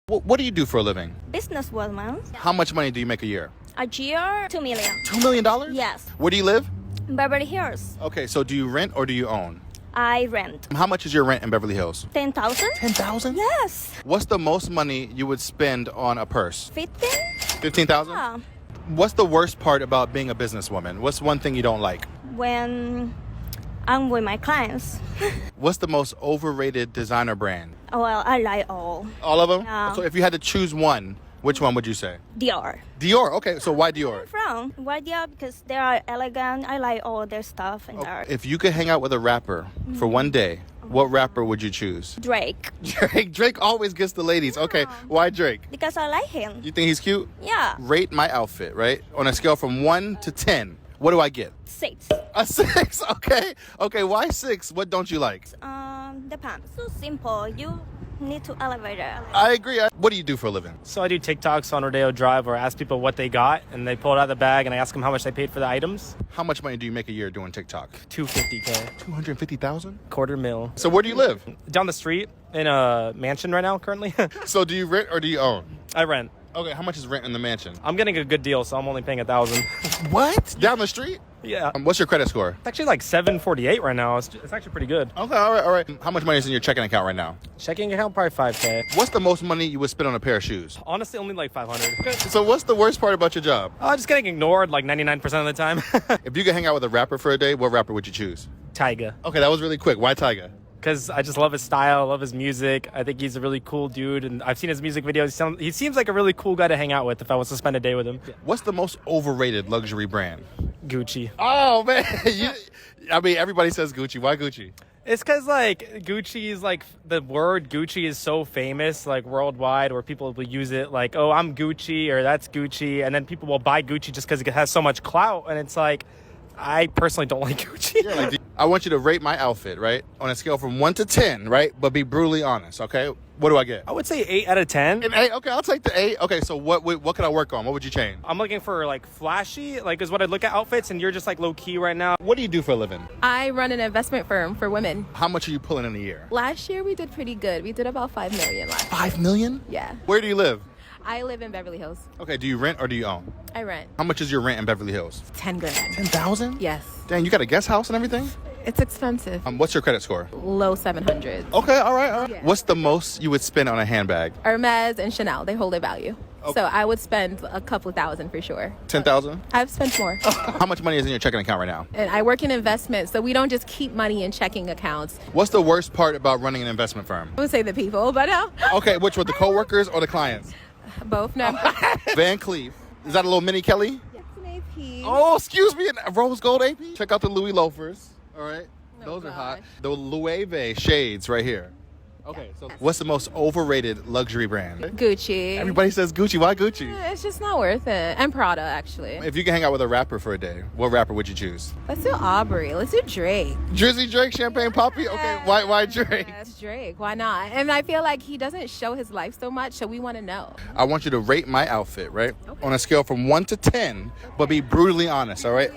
What do you do for a living? Businesswoman. How much money do you make a year? A year, 2 million. $2 million? Yes. Where do you live? Beverly Hills. Okay, so do you rent or do you own? I rent. How much is your rent in Beverly Hills? 10,000? 10,000? Yes. What's the most money you would spend on a purse? 15? 15,000? Yeah. What's the worst part about being a businesswoman? What's one thing you don't like? When I'm with my clients. What's the most overrated designer brand? Well, I like all. All of them? Yeah. So if you had to choose one, which one would you say? Dior. Dior. Okay, so why Dior? From why Dior? Because they are elegant. I like all their stuff and their If you could hang out with a rapper for one day, what rapper would you choose? Drake. Drake always gets the ladies. Okay, why Drake? Because I like him. You think he's cute? Yeah. Rate my outfit, right? On a scale from 1 to 10, what do I get? 6. A 6. Okay. Okay, why 6? What don't you like? The pants. So simple. You need to elevate it. I agree. What do you do for a living? So I do TikToks on Rodeo Drive where I ask people what they got and they pull it out of the bag and I ask them how much they paid for the items. How much money do you make a year doing TikTok? $250K. 250,000? Quarter mil. So where do you live? Down the street in a mansion right now currently. So do you rent or do you own? I rent. Okay, how much is rent in the mansion? I'm getting a good deal, so I'm only paying $1,000. What? Down the street? Yeah. What's your credit score? It's actually like 748 right now. It's actually pretty good. Okay, all right. How much money is in your checking account right now? Checking account, probably 5K. What's the most money you would spend on a pair of shoes? Honestly, only like 500. So what's the worst part about your job? Just getting ignored like 99% of the time. If you could hang out with a rapper for a day, what rapper would you choose? Tyga. Okay, that was really quick. Why Tyga? Because I just love his style, love his music. I think he's a really cool dude, and I've seen his music videos. He seems like a really cool guy to hang out with if I was to spend a day with him. What's the most overrated luxury brand? Gucci. Oh, man. I mean, everybody says Gucci. Why Gucci? It's because, like, Gucci is, like, the word Gucci is so famous, like, worldwide, where people will use it like, oh, I'm Gucci, or that's Gucci, and then people will buy Gucci just because it has so much clout, and it's like, I personally don't like Gucci. Yeah, like, I want you to rate my outfit, right? On a scale from 1 to 10, right? But be brutally honest, okay? What do I get? I would say 8 out of 10. An 8? Okay, I'll take the 8. Okay, so what could I work on? What would you change? I'm looking for, like, flashy, like, is what I look at outfits, and you're just, like, low-key right now. What do you do for a living? I run an investment firm for women. How much are you pulling in a year? Last year we did pretty good. We did about 5 million last year. 5 million? Yeah. Where do you live? I live in Beverly Hills. Okay, do you rent or do you own? I rent. How much is your rent in Beverly Hills? 10 grand. 10,000? Yes. Dang, you got a guest house and everything? It's expensive. What's your credit score? Low 700s. Okay, all right. Yeah. What's the most you would spend on a handbag? Hermes and Chanel, they hold their value. Okay. So I would spend a couple thousand for sure. 10,000? I've spent more. How much money is in your checking account right now? And I work in investments, so we don't just keep money in checking accounts. What's the worst part about running an investment firm? I would say the people, but Okay, which were the coworkers or the clients? both. No. Van Cleef. Is that a little mini Kelly? Yes, an AP. Oh, excuse me, a rose gold AP. Check out the Louis loafers. All right, those are hot. gosh. The Loewe shades right here. Okay, so what's the most overrated luxury brand? Gucci. Everybody says Gucci. Why Gucci? It's just not worth it. And Prada, actually. If you could hang out with a rapper for a day, what rapper would you choose? Let's do Aubrey. Let's do Drake. Drizzy Drake, Champagne Poppy? Okay, why Drake? Yes, Drake. Why not? And I feel like he doesn't show his life so much, so we want to know. I want you to rate my outfit, right? On a scale from 1 to 10, but be brutally honest, all right?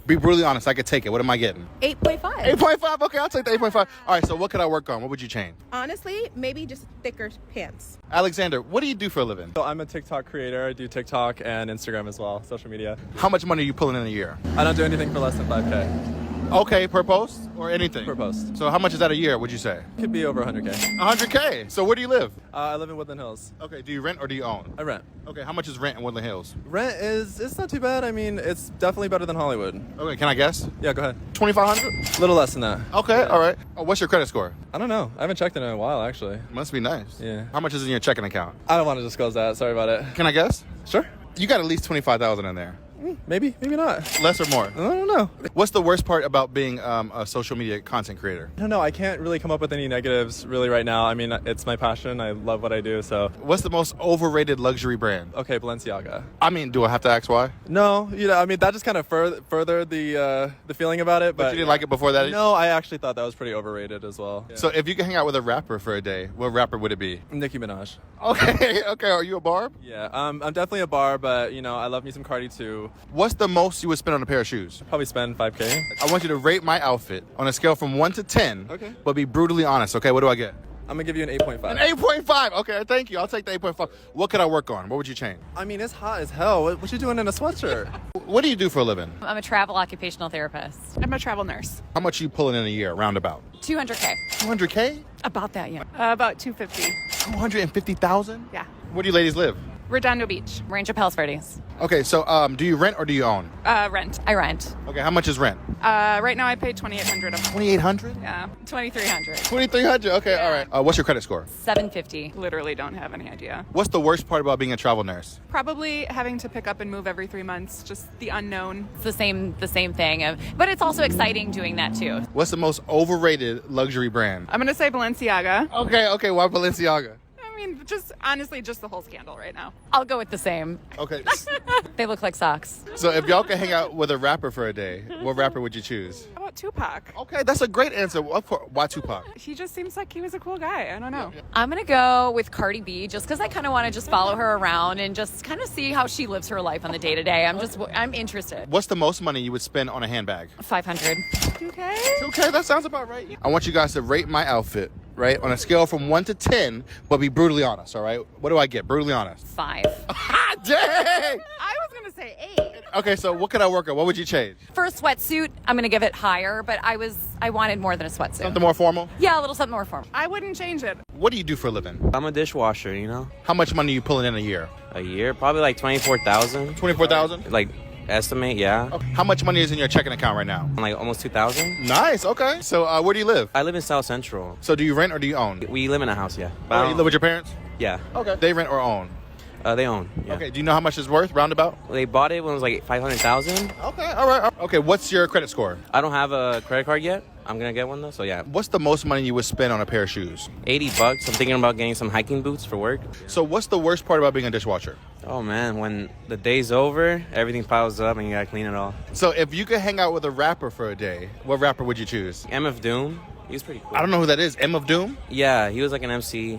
Be brutally honest. I could take it. What am I getting? 8.5. 8.5? Okay, I'll take the 8.5. All right, so what could I work on? What would you change? Honestly, maybe just thicker pants. Alexander, what do you do for a living? So I'm a TikTok creator. I do TikTok and Instagram as well, social media. How much money are you pulling in a year? I don't do anything for less than 5K Okay, per post or anything? per post. So how much is that a year, would you say? Could be over 100K. 100K. So where do you live? I live in Woodland Hills. Okay, do you rent or do you own? I rent. Okay, how much is rent in Woodland Hills? Rent it's not too bad. I mean, it's definitely better than Hollywood. Okay, can I guess? Yeah, go ahead. 2,500? A little less than that. Okay, all right. What's your credit score? I don't know. I haven't checked it in a while, actually. Must be nice. Yeah. How much is in your checking account? I don't want to disclose that. Sorry about it. Can I guess? Sure. You got at least 25,000 in there. Maybe, maybe not. Less or more? I don't know. What's the worst part about being a social media content creator? I don't know. I can't really come up with any negatives really right now. I mean, it's my passion. I love what I do. So, What's the most overrated luxury brand? okay, Balenciaga. I mean, do I have to ask why? No, I mean that just kind of furthered the feeling about it. But you didn't like it before that? No, I actually thought that was pretty overrated as well. So if you could hang out with a rapper for a day, what rapper would it be? Nicki Minaj. Okay, okay. Are you a barb? Yeah, I'm definitely a bar, but I love me some Cardi too. What's the most you would spend on a pair of shoes? Probably spend 5K. I want you to rate my outfit on a scale from 1 to 10, Okay. but be brutally honest, okay? What do I get? I'm gonna give you an 8.5. An 8.5. Okay, thank you. I'll take the 8.5. What could I work on? What would you change? I mean, it's hot as hell. What you doing in a sweatshirt? What do you do for a living? I'm a travel occupational therapist. I'm a travel nurse. How much you pulling in a year, roundabout? 200K. 200K? About that, yeah. About 250. 250,000? Yeah. Where do you ladies live? Redondo Beach. Rancho Palos Verdes. Okay, so do you rent or do you own? Rent. I rent. Okay, how much is rent? Right now I pay $2,800 a month. 2,800? Yeah. $2,300. 2,300. Okay, all right. What's your credit score? 750. Literally don't have any idea. What's the worst part about being a travel nurse? Probably having to pick up and move every 3 months. Just the unknown. It's the same thing. But it's also exciting doing that too. What's the most overrated luxury brand? I'm gonna say Balenciaga. Okay, why Balenciaga? I mean, just honestly, just the whole scandal right now. I'll go with the same. Okay, They look like socks. so if y'all could hang out with a rapper for a day, what rapper would you choose? How about Tupac? Okay, that's a great answer. Why Tupac? He just seems like he was a cool guy. I don't know. I'm going to go with Cardi B just because I kind of want to just follow her around and just kind of see how she lives her life on the day to day. I'm interested. What's the most money you would spend on a handbag? 500. Okay. Okay, that sounds about right. I want you guys to rate my outfit, right, on a scale from 1 to 10, but be brutally honest, all right? What do I get? Brutally honest. 5. Dang! I was gonna say 8. Okay, so what could I work on? What would you change? For a sweatsuit, I'm going to give it higher, but I wanted more than a sweatsuit. Something more formal? Yeah, a little something more formal. I wouldn't change it. What do you do for a living? I'm a dishwasher, you know? How much money are you pulling in a year? A year? Probably like 24,000. 24,000? Like, estimate, yeah. Okay. How much money is in your checking account right now? Like almost 2,000. Nice, okay. So where do you live? I live in South Central. So do you rent or do you own? We live in a house, yeah. But I Oh, you don't- live with your parents? Yeah. Okay. They rent or own? They own, yeah. Okay, do you know how much it's worth, roundabout? They bought it when it was like 500,000. Okay, all right. Okay, what's your credit score? I don't have a credit card yet. I'm gonna get one though, so yeah. What's the most money you would spend on a pair of shoes? $80. I'm thinking about getting some hiking boots for work. So what's the worst part about being a dishwasher? Oh man, when the day's over, everything piles up and you gotta clean it all. So if you could hang out with a rapper for a day, what rapper would you choose? MF Doom, he was pretty cool. I don't know who that is. M of Doom? Yeah, he was like an MC.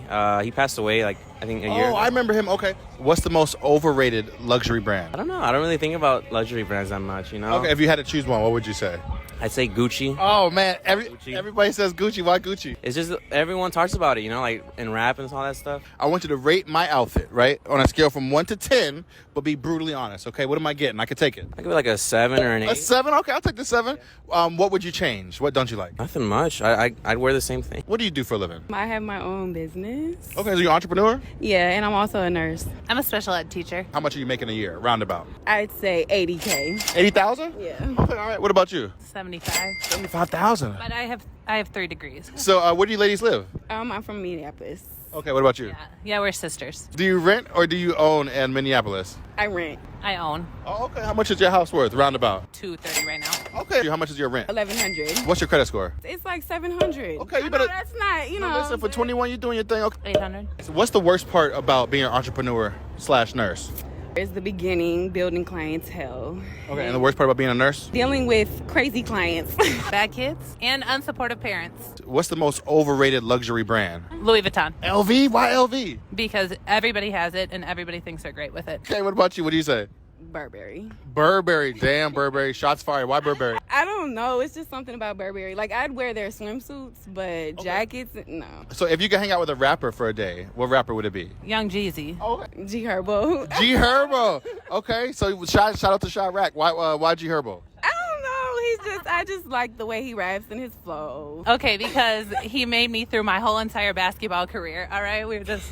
He passed away like I think a year Oh, ago. I remember him. Okay. What's the most overrated luxury I brand? don't know. I don't really think about luxury brands that much, you know? Okay, if you had to choose one, what would you say? I'd say Gucci. Oh man, Gucci. everybody says Gucci. Why Gucci? It's just everyone talks about it, you know, like in rap and all that stuff. I want you to rate my outfit, right, on a scale from 1 to 10, but be brutally honest. Okay, what am I getting? I could take it. I give it like a 7 or an 8. A 7? Okay, I'll take the 7. What would you change? What don't you like? Nothing much. I'd wear the same thing. What do you do for a living? I have my own business. Okay, so you're an entrepreneur? Yeah, and I'm also a nurse. I'm a special ed teacher. How much are you making a year, roundabout? I'd say 80K. 80,000? Yeah. Okay, all right. What about you? 75. 75,000. But I have 3 degrees. So, where do you ladies live? I'm from Minneapolis. Okay, what about you? Yeah, we're sisters. Do you rent or do you own in Minneapolis? I rent I own Oh, okay. How much is your house worth, roundabout? $230 right now. Okay. How much is your rent? 1,100. What's your credit score? It's like 700. Okay, you I know better- that's not, you know. No, listen, for 21, you're doing your thing. Okay. 800. So what's the worst part about being an entrepreneur / nurse? It's the beginning, building clientele. Okay, and the worst part about being a nurse? Dealing with crazy clients. Bad kids and unsupportive parents. What's the most overrated luxury brand? Louis Vuitton. LV? Why LV? Because everybody has it and everybody thinks they're great with it. Okay, what about you? What do you say? Burberry. Burberry. Damn, Burberry. Shots fired. Why Burberry? I don't know. It's just something about Burberry. Like, I'd wear their swimsuits, but jackets, no. So if you could hang out with a rapper for a day, what rapper would it be? Young Jeezy. Okay. G Herbo. G Herbo. Okay, so shout out to Chirac. Why G Herbo? I don't know. I just like the way he raps and his flow. Okay, because he made me through my whole entire basketball career. All right, we're just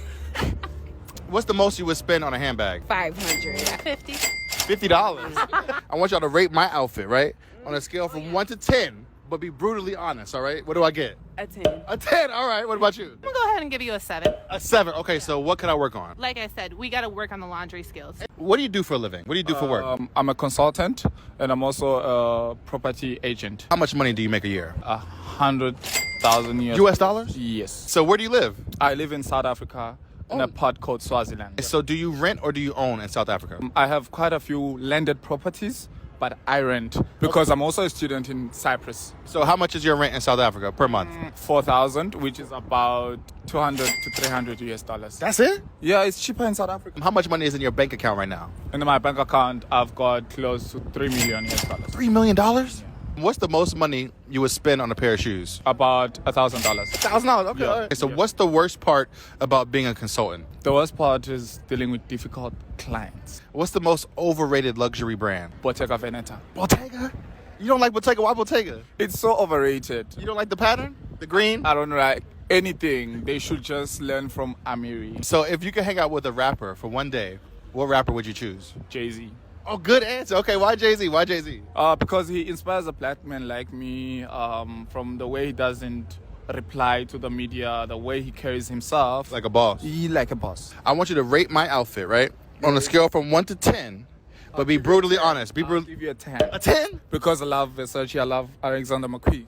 What's the most you would spend on a handbag? 500. 50. $50. I want y'all to rate my outfit, right? On a scale from 1 to 10, but be brutally honest, all right? What do I get? A 10. A 10. All right. What about you? I'm gonna go ahead and give you a 7. A 7. Okay, so what can I work on? Like I said, we gotta work on the laundry skills. What do you do for a living? What do you do for work? I'm a consultant and I'm also a property agent. How much money do you make a year? 100,000 US dollars? Yes. So where do you live? I live in South Africa in a part called Swaziland. So do you rent or do you own in South Africa? I have quite a few landed properties, but I rent because I'm also a student in Cyprus. So how much is your rent in South Africa per month? 4,000, which is about 200 to 300 US dollars. That's it? Yeah, it's cheaper in South Africa. How much money is in your bank account right now? In my bank account, I've got close to 3 million US dollars. $3 million? What's the most money you would spend on a pair of shoes? About $1,000. $1,000. Okay. Yeah. All right. So what's the worst part about being a consultant? The worst part is dealing with difficult clients. What's the most overrated luxury brand? Bottega Veneta. Bottega. You don't like Bottega? Why Bottega? It's so overrated. You don't like the pattern? The green? I don't like anything. They should just learn from Amiri. So if you could hang out with a rapper for one day, what rapper would you choose? Jay-Z. Oh, good answer. Okay, why Jay-Z? Why Jay-Z? Because he inspires a black man like me from the way he doesn't reply to the media, the way he carries himself. Like a boss. He like a boss. I want you to rate my outfit, right? On a scale from 1 to 10, but be brutally honest. Be I'll brutal. give you a 10. A 10? Because I love Versace, I love Alexander McQueen.